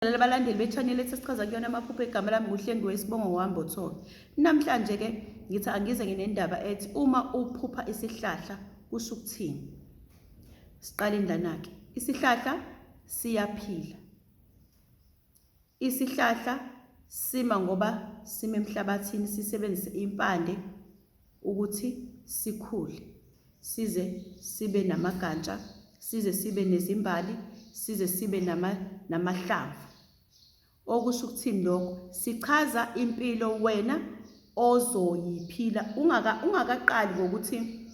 Abalandeli be-channel esesichaza kuyona amaphupho egama lami nguHlengiwe Sibongo Wambo Thoke. Namhlanje ke ngithi angize nginendaba ethi uma uphupha isihlahla kusho ukuthini. Siqale indlanake. Isihlahla siyaphila. Isihlahla sima ngoba sima emhlabathini sisebenzise impande ukuthi sikhule. Size sibe namagantsha, size sibe nezimbali, size sibe namahlamvu. Okusho ukuthini lokho? Sichaza impilo wena ozoyiphila ungakaqali ngokuthi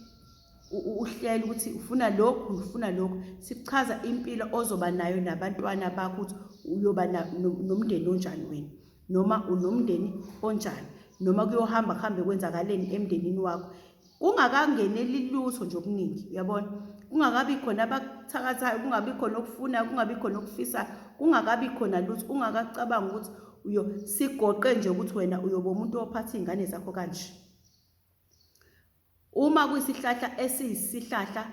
uhlele ukuthi ufuna lokhu. Sichaza impilo ozoba nayo nabantwana bakho ukuthi uyoba nomndeni onjani wena, noma unomndeni onjani, noma kuyohamba kwenzakaleni emndenini wakho. Kungakangeneli lutho nje okuningi, uyabona? Kungakabi khona abakuthakathayo, kungabi khona okufuna, kungabi khona okufisa, kungakabi khona lutho, ungakacabanga ukuthi sigoqe nje ukuthi wena uyoba umuntu ophatha izingane zakho kanje. Uma kuyisihlahla esiyisihlahla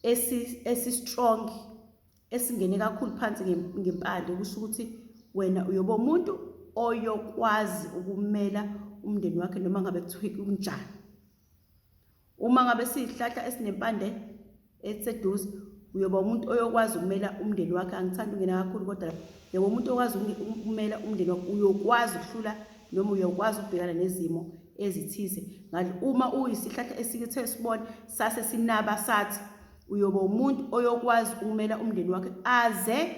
esi-strong, esingene kakhulu phansi ngempande, kusho ukuthi wena uyoba umuntu oyokwazi ukumela umndeni wakhe noma ngabe kuthiwa kunjani. Uma ngabe siyihlahla esinempande eseduze, uyoba umuntu oyokwazi ukumela umndeni wakhe. Angithandi ungena kakhulu kodwa uyoba umuntu okwazi ukumela umndeni wakhe, uyokwazi ukuhlula noma uyokwazi ukubhekana nezimo ezithize. Uma uyisihlahla esikithe sibone sase sinaba sathi, uyoba umuntu oyokwazi ukumela umndeni wakhe aze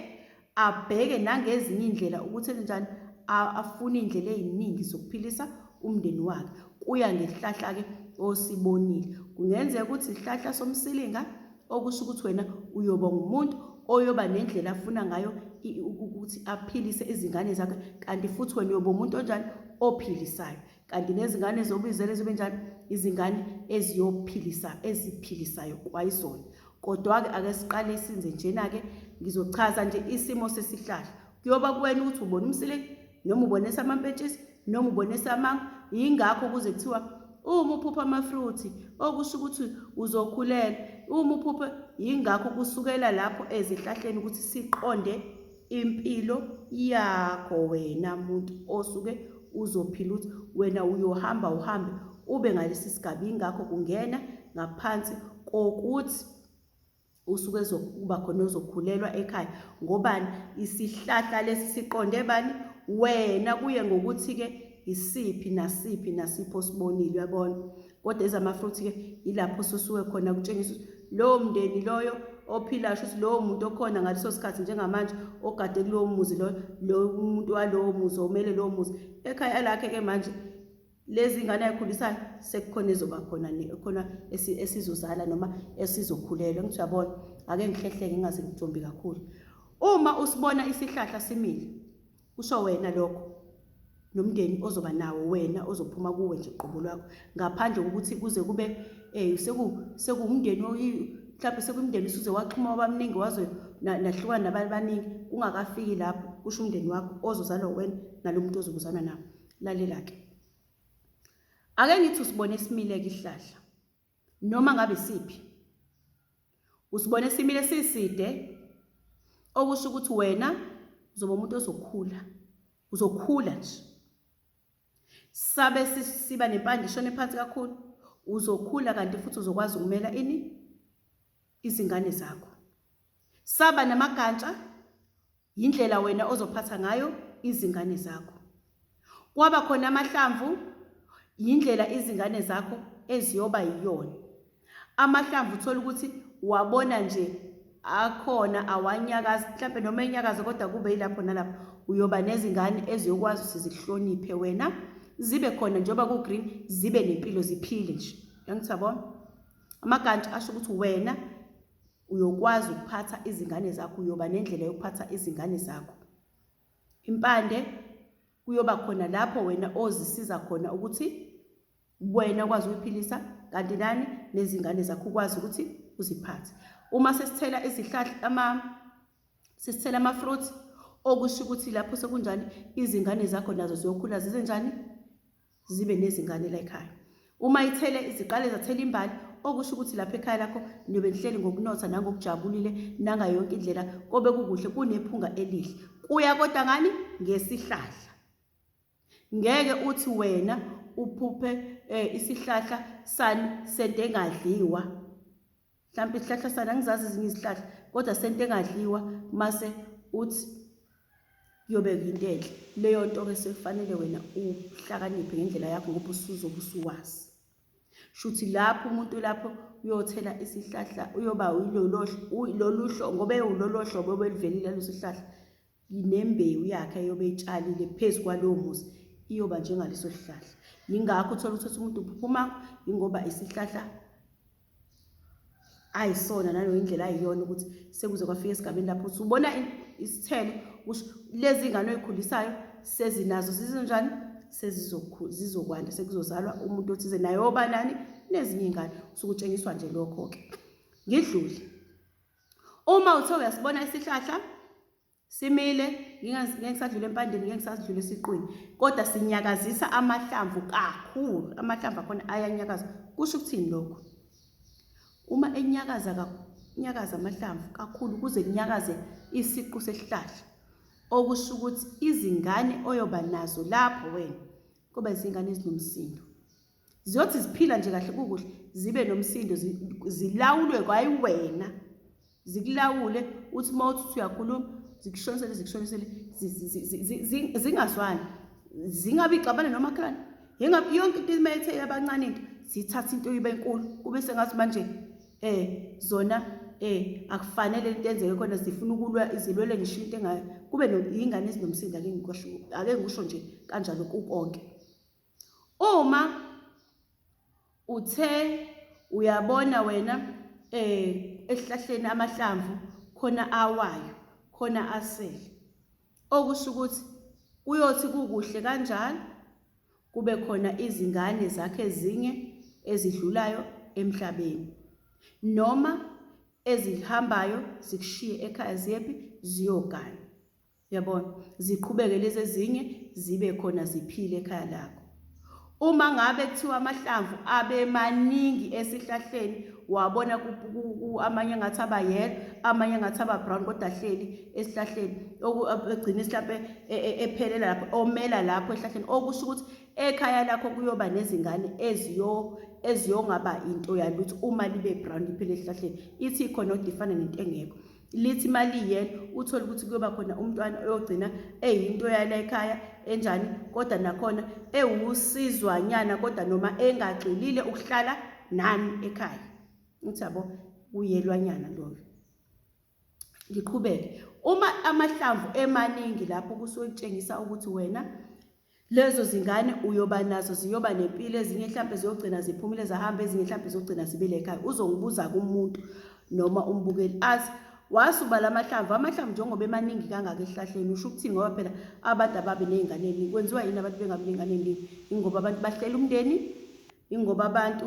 abheke nangezinye indlela ukuthi njani afune indlela eziningi zokuphilisa umndeni wakhe. Kuya ngesihlahla ke osibonile. Kungenzeka ukuthi isihlahla somsilinga, okusho ukuthi wena uyoba umuntu oyoba nendlela afuna ngayo ukuthi aphilise izingane zakhe, kanti futhi wena uyoba umuntu onjani ophilisayo. Kanti nezingane zobizele zibe njani, izingane eziphilisayo kwayizona. Kodwa-ke ake siqale sinze njena ke ngizochaza nje isimo sesihlahla. Kuyoba kuwena ukuthi ubona umsilinga noma ubone samampetshisi noma ubone samango. Yingakho kuze kuthiwa uma uphupha amafruthi okusho ukuthi uzokhulela. Uma uphupha, yingakho kusukela lapho ezihlahleni ukuthi siqonde impilo yakho wena muntu osuke uzophila ukuthi wena uyohamba uhambe ube ngalesi sigaba. Yingakho kungena ngaphansi kokuthi usuke kuba khona ozokhulelwa ekhaya. Ngobani? Isihlahla lesi siqonde bani? Wena. Kuye ngokuthi ke isiphi nasipho osibonile, uyabona? Kodwa ezamafruthi ke ilapho sosuke khona kutshengisa ukuthi lowo mndeni loyo ophilayo, ukuthi lowo muntu okhona ngaleso sikhathi njengamanje ogade kulowo muzi lo muntu walowo muzi omele lowo muzi ekhaya lakhe ke manje lezi ngane ayikhulisayo sekukhona ezoba khona esizozala noma esizokhulelwa. Ngithi uyabona, ake ngihlehleke ngingaze ngijombi kakhulu. Uma usibona isihlahla simile, kusho wena lokho nomndeni ozoba nawo wena ozophuma kuwe nje qobo lwakho, ngaphandle kokuthi kuze kube sekumndeni mhlawumbe sekumndeni usuze waxhuma wabamningi waze nahlukana nabantu abaningi. Ungakafiki lapho, kusho umndeni wakho ozozalwa wena nalo muntu ozokuzana nawo. Lalela ke, ake ngithi usibone simile ke isihlahla noma ngabe siphi, usibone simile siside, okusho ukuthi wena uzoba umuntu uzokhula nje. Sabe siba nempande ishone phansi kakhulu, uzokhula kanti futhi uzokwazi ukumela izingane zakho. Saba namagantsha, indlela wena ozophatha ngayo izingane zakho. Kwaba khona amahlamvu, indlela izingane zakho eziyoba yiyona. Amahlamvu uthola ukuthi wabona nje akhona awanyakaza, mhlawumbe noma enyakaza kodwa kube yilapho nalapho uyoba nezingane eziyokwazi ukuthi zihloniphe wena, zibe khona njengoba ku-green, zibe nempilo, ziphile nje. Yangithi yabona? Amagantsha asho ukuthi wena uyokwazi ukuphatha izingane zakho, uyoba nendlela yokuphatha izingane zakho. Impande kuyoba khona lapho wena ozisiza khona ukuthi wena ukwazi ukuphilisa, kanti nani nezingane zakho ukwazi ukuthi uziphathe. Uma sesithela izihlahla sesithela amafruits, okusho ukuthi lapho sekunjani, izingane zakho nazo ziyokhula zize njani, zibe nezingane la ekhaya. Uma ithele iziqale zathela imbali, okusho ukuthi lapha ekhaya lakho niyobe nihleli ngokunotha nangokujabulile nangayonke indlela kobe kukuhle kunephunga elihle kuya kodwa ngani ngesihlahla. Ngeke uthi wena uphuphe isihlahla sani sento engadliwa. Mhlawumbe isihlahla sani angizazi ezinye izihlahla kodwa sento engadliwa mase uthi kuyobeka into enhle. Leyo nto ke sekufanele wena uhlakaniphe ngendlela yakho ngoba usuzobe usuwazi. Shuthi lapho umuntu lapho uyothela isihlahla uyoba lolu hlobo ngoba eyololo hlobo obelivelile lesihlahla nembewu yakhe eyobe etshalile phezulu kwalowo muzi iyoba njengaleso sihlahla. Yingakho uthola ukuthi umuntu uphuphuma ingoba isihlahla ayisona nalo indlela ayiyona ukuthi sekuze kwafika esigabeni lapho uthi ubona isithelo lezi ngane oyikhulisayo sezinazo zizinjani sezizokwanda sekuzozalwa umuntu othize naye obanani nezinye ingane usukutshengiswa nje lokho ke. Ngidlule uma uthe uyasibona isihlahla simile ngeke ngisadlula empandeni ngeke ngisadlula esiqwini kodwa sinyakazisa amahlamvu kakhulu, amahlamvu akhona ayanyakaza. Kusho ukuthini lokho? Uma nyakaza amahlamvu kakhulu kuze kunyakaze isiqu sesihlahla, okusho ukuthi izingane oyoba nazo lapho wena kuba izingane ezinomsindo. Ziyothi ziphila nje kahle kukuhle zibe nomsindo zilawulwe kwayi wena. Zikulawule uthi mawuthi uyakhuluma zikushonisele zingazwani, zingabi ixabane nomakhelwane. Yonke into imayethe yabancane into zithatha into ibe enkulu kube sengathi manje zona akufanele into enzeke khona zifuna ukulwa izilwele ngisho into engayo kube ingane ezinomsindo. Ake ngisho nje kanjalo kukonke. Uma uthe uyabona wena esihlahleni amahlamvu khona awayo khona asele, okusho ukuthi uyothi kukuhle kanjalo kube khona izingane zakhe ezinye ezidlulayo emhlabeni noma ezihambayo zikushiye ekhaya ziyephi ziyogana. Yabona, ziqhubeke lezi ezinye zibe khona ziphile ekhaya lakho. Uma ngabe kuthiwa amahlamvu abe maningi esihlahleni wabona amanye ngathi aba yellow amanye ngathi aba brown kodwa ahleli esihlahleni okugcina mhlambe ephelela lapho omela lapho esihlahleni, okusho ukuthi ekhaya lakho kuyoba nezingane eziyongaba into yalutho uma libe brown liphele esihlahleni. Ithi khona odifana nento engekho. Lithi mali yelo uthola ukuthi kuyoba khona umntwana oyogcina eyinto yala ekhaya enjani kodwa nakhona ewusizwanyana kodwa noma engagxilile ukuhlala nani ekhaya. Uthi yabo uyelwanyana loyo. Ngiqhubeke. Uma amahlamvu emaningi lapho kusokutshengisa ukuthi wena lezo zingane uyoba nazo ziyoba nempilo, ezinye mhlambe ziyogcina ziphumile zahamba, ezinye mhlambe ziyogcina zibele ekhaya. Uzongibuza kumuntu noma umbukeli athi wasuba amahlamvu njengoba emaningi kangaka esihlahleni usho ukuthi ngoba phela abantu ababe nezingane eziningi. Kwenziwa yini abantu bengabe nezingane eziningi? Ingoba abantu bahlela umndeni, ingoba abantu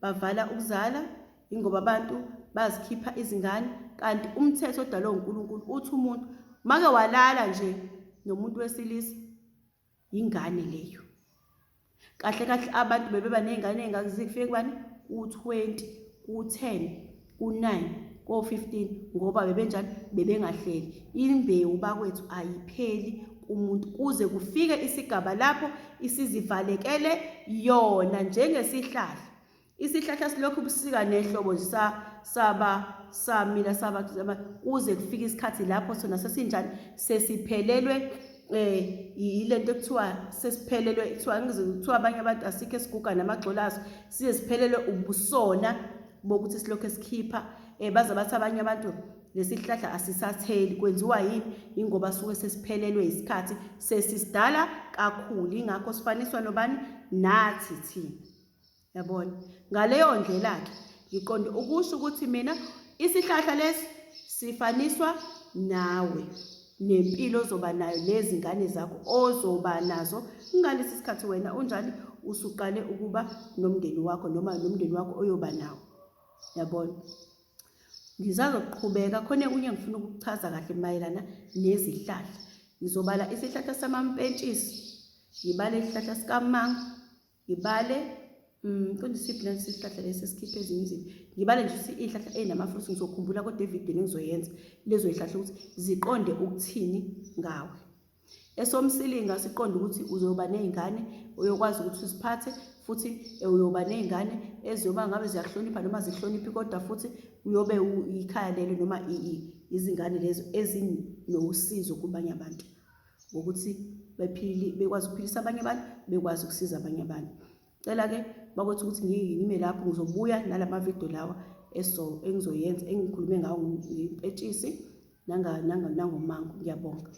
bavala ukuzala, ingoba abantu bazikhipha izingane. Kanti umthetho odalwe uNkulunkulu uthi umuntu make walala nje nomuntu wesilisa ingane leyo. Kahle kahle abantu bebeba nezingane ezingaka zifike kubani u20 ku10 ku9 ko15 ngoba bebenjani bebengahleli. Imbewu bakwethu ayipheli umuntu kuze kufike isigaba lapho isizivalekele yona njengesihlahla. Isihlahla silokhu busika nehlobo nje samila kuze kufike isikhathi lapho sona sesinjani sesiphelelwe yilento ekuthiwa sesiphelelwe kuthiwa abanye abantu asikho esiguga namagxolazo size siphelelwe ubusona bokuthi silokho esikhipha baza bathi abanye abantu lesihlahla asisatheli. Kwenziwa yini? Ingoba suke sesiphelelwe isikhathi sesisidala kakhulu. Ingakho sifaniswa nobani? Nathi thina. Yabona, ngaleyo ndlela ke ngiqonde ukusho ukuthi mina isihlahla lesi sifaniswa nawe nempilo ozoba nayo nezingane zakho ozoba nazo ngalesi sikhathi wena unjani usuqale ukuba nomndeni wakho noma nomndeni wakho oyoba nawo. Yabona, ngizazoqhubeka khona kunye ngifuna ukuchaza kahle mayelana nezihlahla. Ngizobala isihlahla samampentshisi, ngibale isihlahla sikamango, ngibale Konje isiphi nalesi sihlahla lesi esikhipha ezinye izinto. Ngibale nje ukuthi ihlahla enamafruthi ngizokhumbula kodwa evidweni engizoyenza lezo ihlahla ukuthi ziqonde ukuthini ngawe. Esomsilinga siqonde ukuthi uzoba nezingane uyokwazi ukuthi uziphathe futhi uyoba nezingane eziyoba ngabe ziyahlonipha noma zihloniphi kodwa futhi uyobe ikhaya lelo noma izingane lezo ezinosizo kubanye abantu ngokuthi bekwazi ukuphilisa abanye abantu, bekwazi ukusiza abanye abantu. Cela ke bakwethu ukuthi ngime lapho ngizobuya nalama video lawa engizoyenza engikhulume ngawo ngempetshisi nangomango. Ngiyabonga.